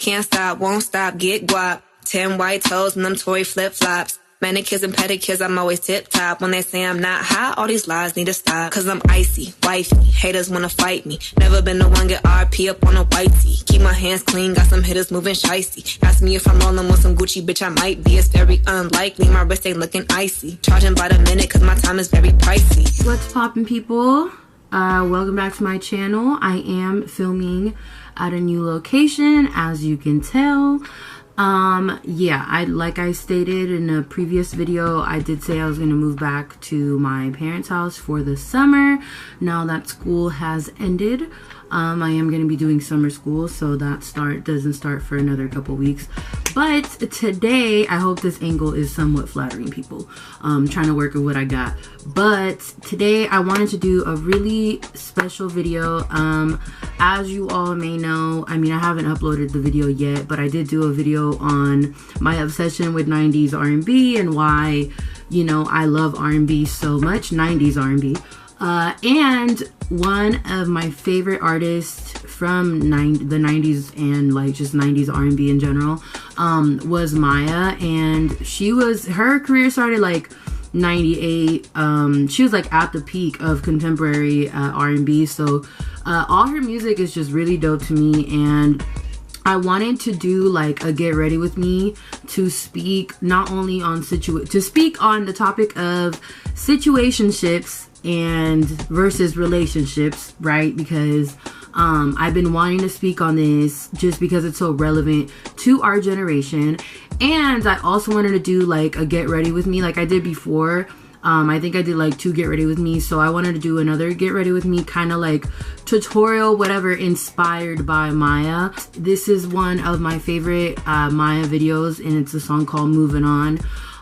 can't stop, won't stop, get guap. 10 white toes and them toy flip-flops. Manicures and pedicures, I'm always tip-top. When they say I'm not hot, all these lies need to stop. Cause I'm icy, wifey, haters wanna fight me. Never been the one get RP up on a white tee. Keep my hands clean, got some hitters moving shicey. Ask me if I'm rolling with some Gucci, bitch, I might be. It's very unlikely, my wrist ain't looking icy. Charging by the minute cause my time is very pricey. What's poppin', people? Welcome back to my channel. I am filming at a new location, as you can tell. Yeah, like I stated in a previous video, I did say I was going to move back to my parents' house for the summer. Now that school has ended, I am going to be doing summer school, so that doesn't start for another couple weeks. But today, I hope this angle is somewhat flattering, people. Trying to work with what I got. But today, I wanted to do a really special video. As you all may know, I mean, I haven't uploaded the video yet, but I did do a video on my obsession with 90s R&B and why, you know, I love R&B so much, 90s R&B. And one of my favorite artists from the 90s and like just 90s R&B in general was MYA, and her career started like 98. She was like at the peak of contemporary R&B, so all her music is just really dope to me, and I wanted to do like a get ready with me to speak not only on to speak on the topic of situationships and versus relationships, right? Because I've been wanting to speak on this just because it's so relevant to our generation. And I also wanted to do like a get ready with me like I did before. I think I did like 2 get ready with me, so I wanted to do another get ready with me kind of like tutorial, whatever, inspired by MYA. This is one of my favorite MYA videos, and it's a song called Moving On.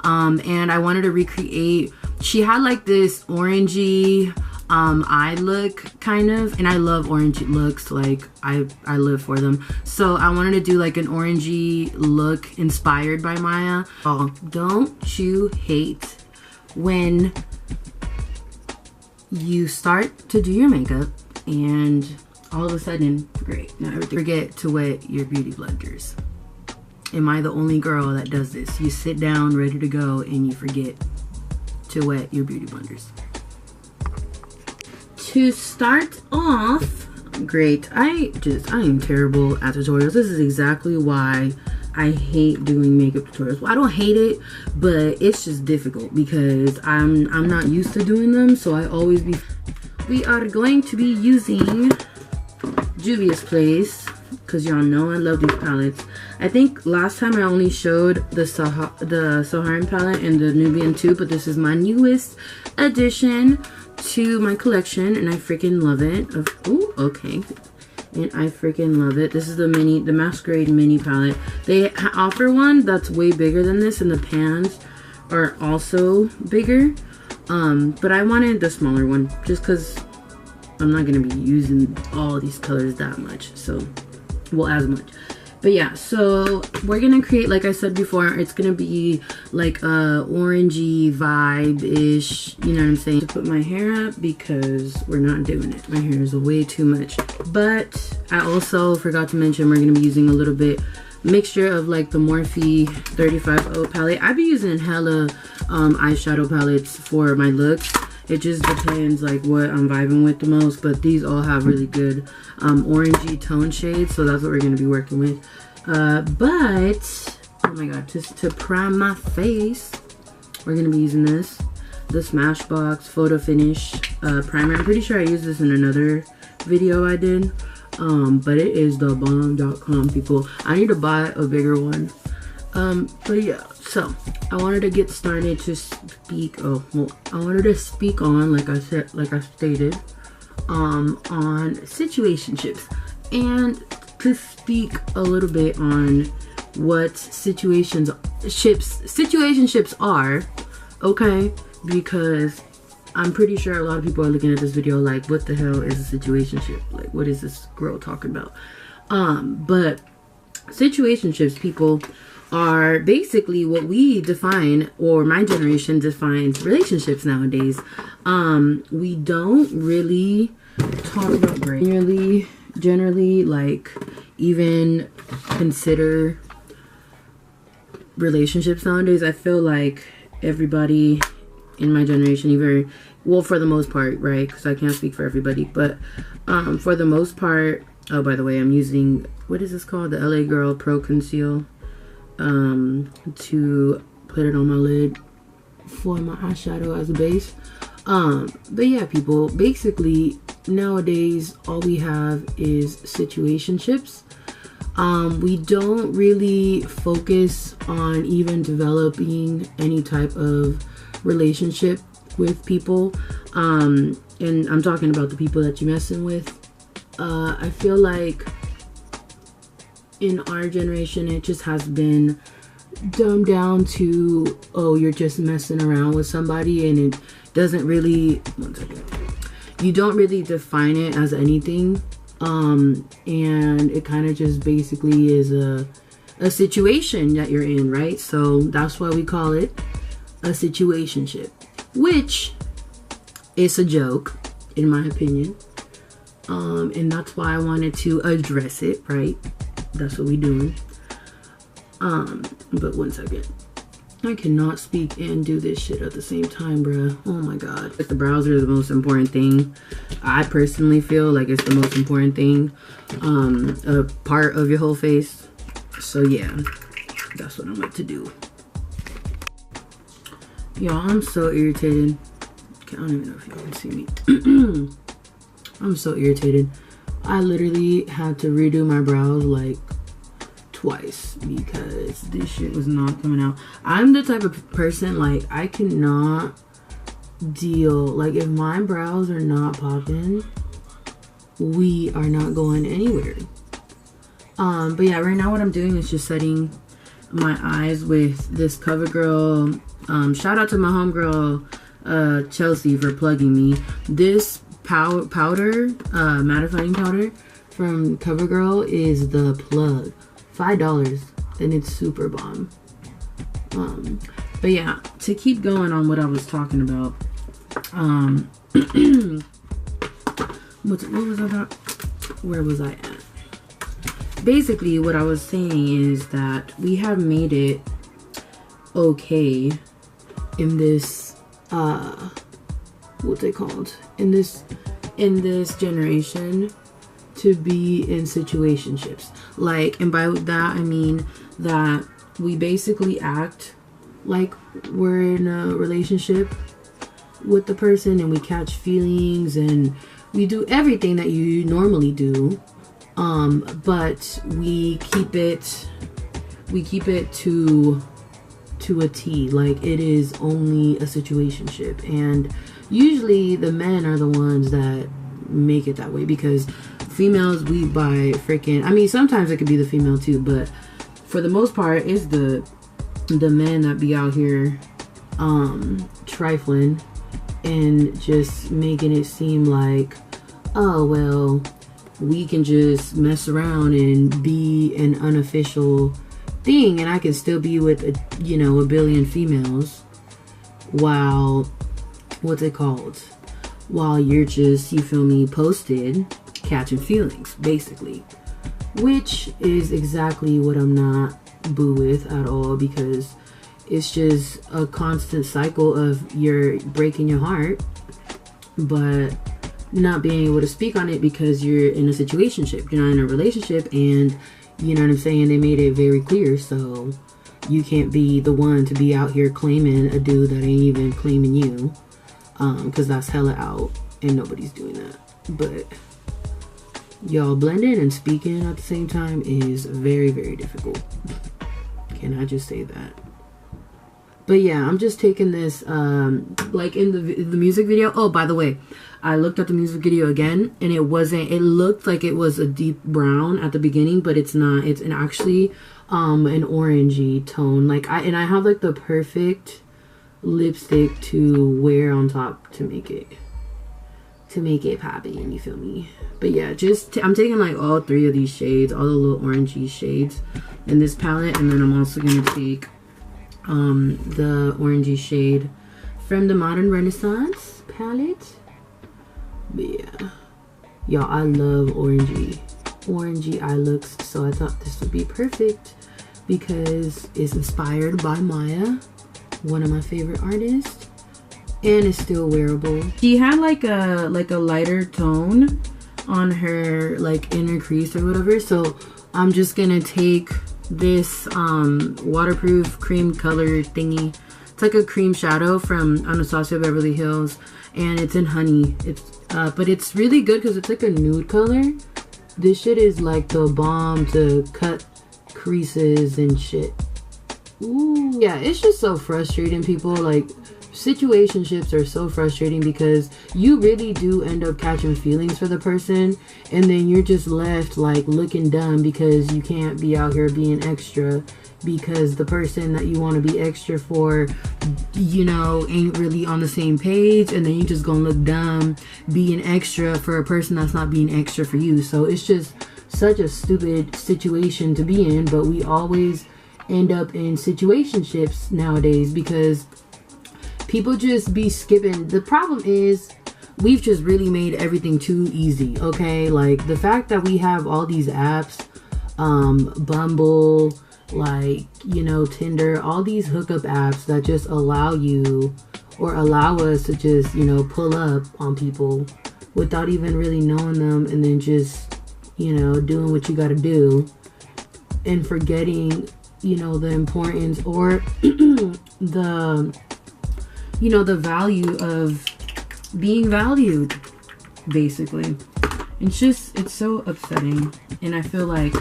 And I wanted to recreate, she had like this orangey eye look kind of, and I love orange looks, like I live for them. So I wanted to do like an orangey look inspired by MYA. Oh, don't you hate when you start to do your makeup and all of a sudden, great, now everything, forget to wet your beauty blenders? Am I the only girl that does this? You sit down ready to go and you forget to wet your beauty blenders. To start off, great, I am terrible at tutorials. This is exactly why I hate doing makeup tutorials. Well, I don't hate it, but it's just difficult because I'm not used to doing them, so I always be. We are going to be using Juvia's Place, because y'all know I love these palettes. I think last time I only showed the Saharan palette and the Nubian too, but this is my newest addition to my collection, and I freaking love it. Ooh, okay. And I freaking love it. This is the Masquerade mini palette. They offer one that's way bigger than this, and the pans are also bigger. But I wanted the smaller one just because I'm not going to be using all these colors that much. So, well, as much. But yeah, so we're going to create, like I said before, it's going to be like a orangey vibe-ish, you know what I'm saying? To put my hair up because we're not doing it. My hair is way too much. But I also forgot to mention we're going to be using a little bit mixture of like the Morphe 35O palette. I be using hella eyeshadow palettes for my looks. It just depends like what I'm vibing with the most, but these all have really good orangey tone shades, so that's what we're going to be working with. But oh my god, just to prime my face, we're going to be using the Smashbox Photo Finish primer. I'm pretty sure I used this in another video I did, but it is the bomb.com, people. I need to buy a bigger one. But yeah, so I wanted to get started to speak. I wanted to speak on, like I stated, on situationships, and to speak a little bit on what situationships are, okay? Because I'm pretty sure a lot of people are looking at this video like, what the hell is a situationship? Like, what is this girl talking about? But situationships, people, are basically what we define, or my generation defines, relationships nowadays. We don't really talk about generally like even consider relationships nowadays. I feel like everybody in my generation, either, well, for the most part, right, because I can't speak for everybody, but for the most part, oh, by the way, I'm using, what is this called, the LA Girl Pro Conceal, to put it on my lid for my eyeshadow as a base. But yeah, people, basically nowadays all we have is situationships. We don't really focus on even developing any type of relationship with people, and I'm talking about the people that you're messing with. I feel like in our generation it just has been dumbed down to, oh, you're just messing around with somebody, and it doesn't really, one second, you don't really define it as anything, and it kind of just basically is a situation that you're in, right? So that's why we call it a situationship, which is a joke in my opinion, and that's why I wanted to address it, right? That's what we doing. But one second, I cannot speak and do this shit at the same time, bruh. Oh my god. The browser is the most important thing. I personally feel like it's the most important thing, a part of your whole face. So yeah, that's what I'm about to do. Y'all, I'm so irritated. I don't even know if y'all can see me. I'm so irritated. I literally had to redo my brows like twice because this shit was not coming out. I'm the type of person, like, I cannot deal, like, if my brows are not popping, we are not going anywhere. But yeah, right now what I'm doing is just setting my eyes with this CoverGirl. Shout out to my homegirl Chelsea for plugging me. This powder, mattifying powder from CoverGirl is the plug. $5, and it's super bomb. But yeah, to keep going on what I was talking about, what was I about? Where was I at? Basically, what I was saying is that we have made it okay in this, what's it called? In this generation, to be in situationships. Like, and by that I mean that we basically act like we're in a relationship with the person, and we catch feelings, and we do everything that you normally do, but we keep it to a T. Like, it is only a situationship, and usually the men are the ones that make it that way, because females, we buy freaking, I mean, sometimes it could be the female too, but for the most part it's the men that be out here trifling and just making it seem like, oh well, we can just mess around and be an unofficial thing, and I can still be with a billion females while, what's it called, while you're just, you feel me, posted catching feelings, basically, which is exactly what I'm not boo with at all, because it's just a constant cycle of you're breaking your heart but not being able to speak on it because you're in a situationship, you're not in a relationship, and you know what I'm saying, they made it very clear, so you can't be the one to be out here claiming a dude that ain't even claiming you, because that's hella out and nobody's doing that. But y'all, blending and speaking at the same time is very, very difficult. Can I just say that? But yeah, I'm just taking this, like in the music video. Oh, by the way, I looked at the music video again, and it looked like it was a deep brown at the beginning, but it's not. It's actually an orangey tone. Like, I have like the perfect lipstick to wear on top to make it popping, you feel me? But yeah, I'm taking like all three of these shades, all the little orangey shades in this palette, and then I'm also gonna take the orangey shade from the Modern Renaissance palette. But yeah, y'all, I love orangey. orangey eye looks. So I thought this would be perfect because it's inspired by Maya, one of my favorite artists, and it's still wearable. She had like a lighter tone on her like inner crease or whatever, so I'm just gonna take this waterproof cream color thingy. It's like a cream shadow from Anastasia Beverly Hills, and it's in honey. It's but it's really good because it's like a nude color. This shit is like the bomb to cut creases and shit. Ooh, yeah, it's just so frustrating, people. Like, situationships are so frustrating because you really do end up catching feelings for the person, and then you're just left like looking dumb because you can't be out here being extra because the person that you want to be extra for, you know, ain't really on the same page, and then you just gonna look dumb being extra for a person that's not being extra for you. So it's just such a stupid situation to be in, but we always end up in situationships nowadays because people just be skipping. The problem is we've just really made everything too easy, okay? Like the fact that we have all these apps, Bumble, like, you know, Tinder, all these hookup apps that just allow you or allow us to just, you know, pull up on people without even really knowing them, and then just, you know, doing what you got to do and forgetting, you know, the importance or the, you know, the value of being valued, basically. It's just, it's so upsetting, and I feel like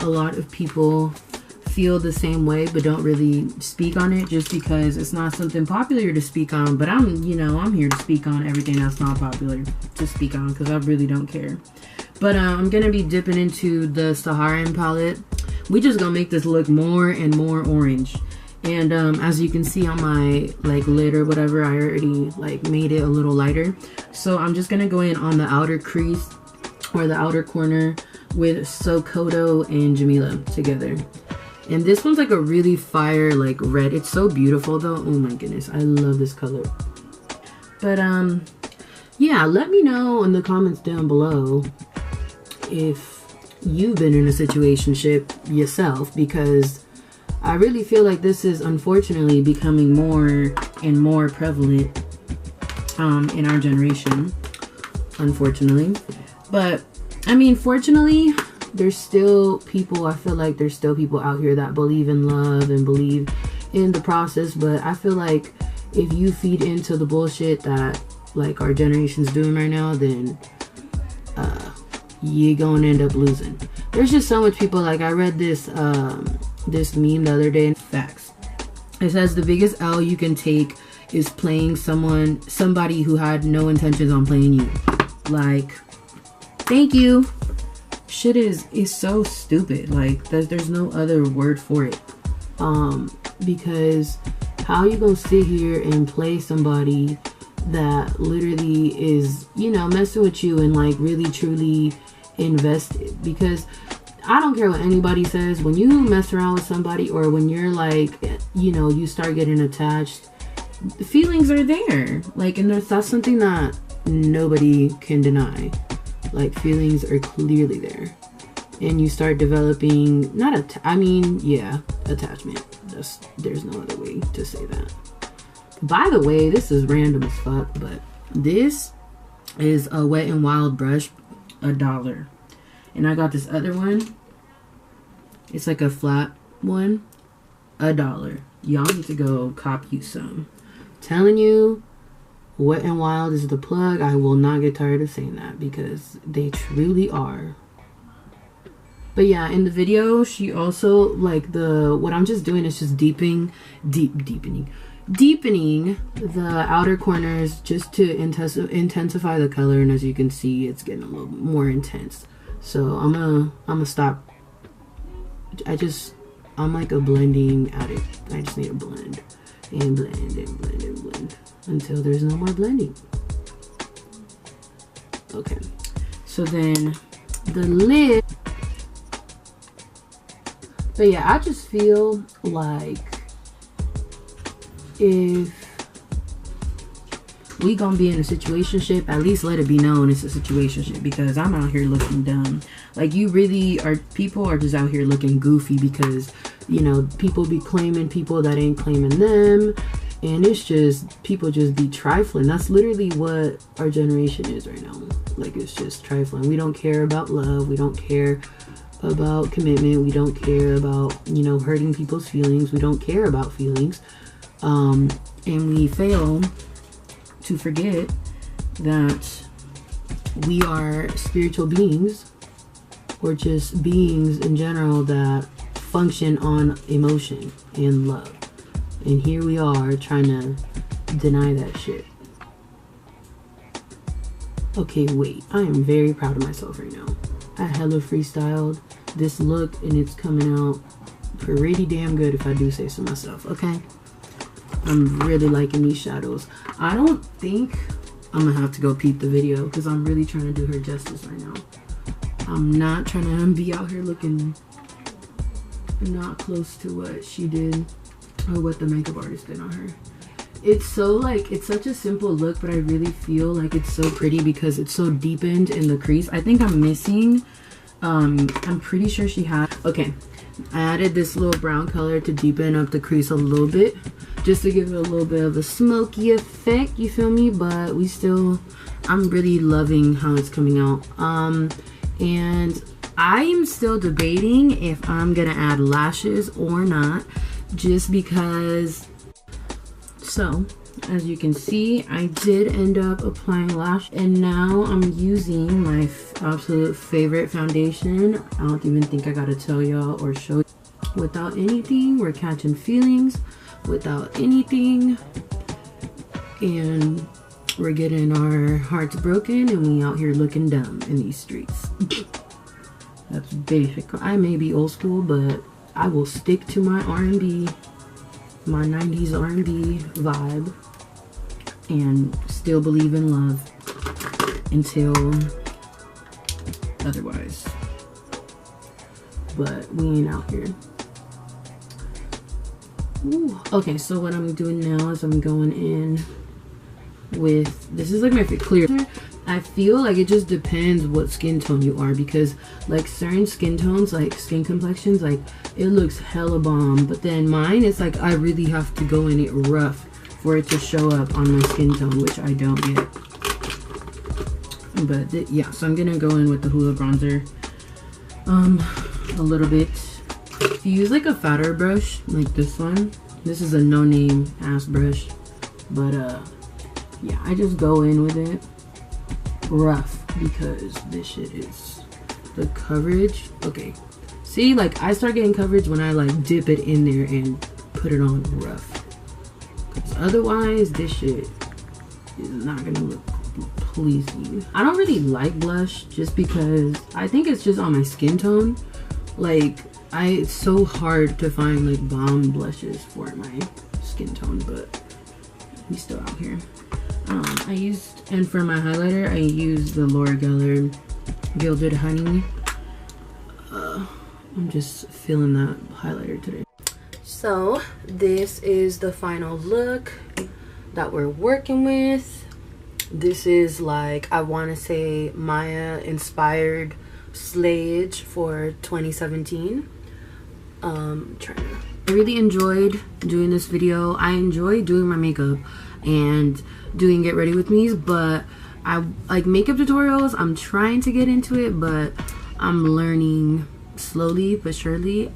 a lot of people feel the same way but don't really speak on it just because it's not something popular to speak on. But I'm, you know, I'm here to speak on everything that's not popular to speak on because I really don't care. But I'm gonna be dipping into the Saharan palette. We just gonna make this look more and more orange. And as you can see on my like lid or whatever, I already like made it a little lighter. So I'm just gonna go in on the outer crease or the outer corner with Sokoto and Jamila together. And this one's like a really fire like red. It's so beautiful though. Oh my goodness, I love this color. But yeah, let me know in the comments down below if you've been in a situationship yourself, because I really feel like this is unfortunately becoming more and more prevalent in our generation, unfortunately. But I mean, fortunately, there's still people, I feel like there's still people out here that believe in love and believe in the process. But I feel like if you feed into the bullshit that like our generation's doing right now, then you're gonna end up losing. There's just so much people, like I read this this meme the other day. Facts. It says the biggest L you can take is playing somebody who had no intentions on playing you. Like, thank you. Shit is so stupid. Like there's no other word for it. Because how you gonna sit here and play somebody that literally is, you know, messing with you and like really truly invested? Because I don't care what anybody says, when you mess around with somebody or when you're like, you know, you start getting attached, the feelings are there. Like, and that's something that nobody can deny. Like, feelings are clearly there, and you start developing attachment. There's no other way to say that. By the way, this is random as fuck, but this is a Wet n Wild brush, $1. And I got this other one. It's like a flat one, $1. Y'all need to go cop you some. Telling you, Wet n Wild is the plug. I will not get tired of saying that because they truly are. But yeah, in the video, she also, like, what I'm just doing is just deepening the outer corners just to intensify the color. And as you can see, it's getting a little more intense. So I'm gonna stop. I'm like a blending addict. I just need to blend and blend and blend and blend until there's no more blending. Okay, so then the lid. But yeah, I just feel like if we gonna be in a situationship, at least let it be known it's a situationship, because I'm out here looking dumb. Like, you really are, people are just out here looking goofy because, you know, people be claiming people that ain't claiming them, and it's just, people just be trifling. That's literally what our generation is right now. Like, it's just trifling. We don't care about love. We don't care about commitment. We don't care about, you know, hurting people's feelings. We don't care about feelings. And we fail to forget that we are spiritual beings, or just beings in general that function on emotion and love. And here we are trying to deny that shit. Okay, wait. I am very proud of myself right now. I hella freestyled this look, and it's coming out pretty damn good, if I do say so myself, okay? I'm really liking these shadows. I don't think I'm gonna have to go peep the video, because I'm really trying to do her justice right now. I'm not trying to be out here looking not close to what she did, or what the makeup artist did on her. It's so, like, it's such a simple look, but I really feel like it's so pretty because it's so deepened in the crease. I think I'm missing, I'm pretty sure she had, okay, I added this little brown color to deepen up the crease a little bit, just to give it a little bit of a smoky effect, you feel me? But we still, I'm really loving how it's coming out. And I am still debating if I'm gonna add lashes or not, just because. So, as you can see, I did end up applying lash, and now I'm using my absolute favorite foundation. I don't even think I gotta tell y'all or show. Without anything, we're catching feelings. Without anything, and we're getting our hearts broken, and we out here looking dumb in these streets. That's basic. I may be old school, but I will stick to my R&B, my 90s R&B vibe, and still believe in love until otherwise. But we ain't out here. Ooh. Okay, so what I'm doing now is I'm going in with, this is like my clear. I feel like it just depends what skin tone you are, because like certain skin tones, like skin complexions, like it looks hella bomb, but then mine, it's like I really have to go in it rough for it to show up on my skin tone, which I don't get. But yeah, so I'm gonna go in with the Hoola bronzer a little bit. If you use like a fatter brush like this one, this is a no-name ass brush, but yeah, I just go in with it rough because this shit is the coverage. Okay, see, like I start getting coverage when I like dip it in there and put it on rough, because otherwise this shit is not gonna look pleasing. I don't really like blush just because I think it's just on my skin tone. Like it's so hard to find like bomb blushes for my skin tone, but we still out here. I used, and for my highlighter, I used the Laura Geller Gilded Honey. I'm just feeling that highlighter today. So this is the final look that we're working with. This is like, I want to say MYA inspired slayage for 2017. I really enjoyed doing this video. I enjoy doing my makeup and doing get ready with me's, but I like makeup tutorials. I'm trying to get into it, but I'm learning slowly but surely.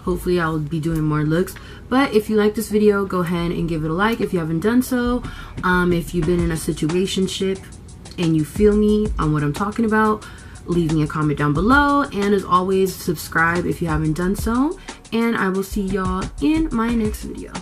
Hopefully I'll be doing more looks. But if you like this video, go ahead and give it a like if you haven't done so. If you've been in a situationship and you feel me on what I'm talking about, leave me a comment down below, and as always, subscribe if you haven't done so, and I will see y'all in my next video.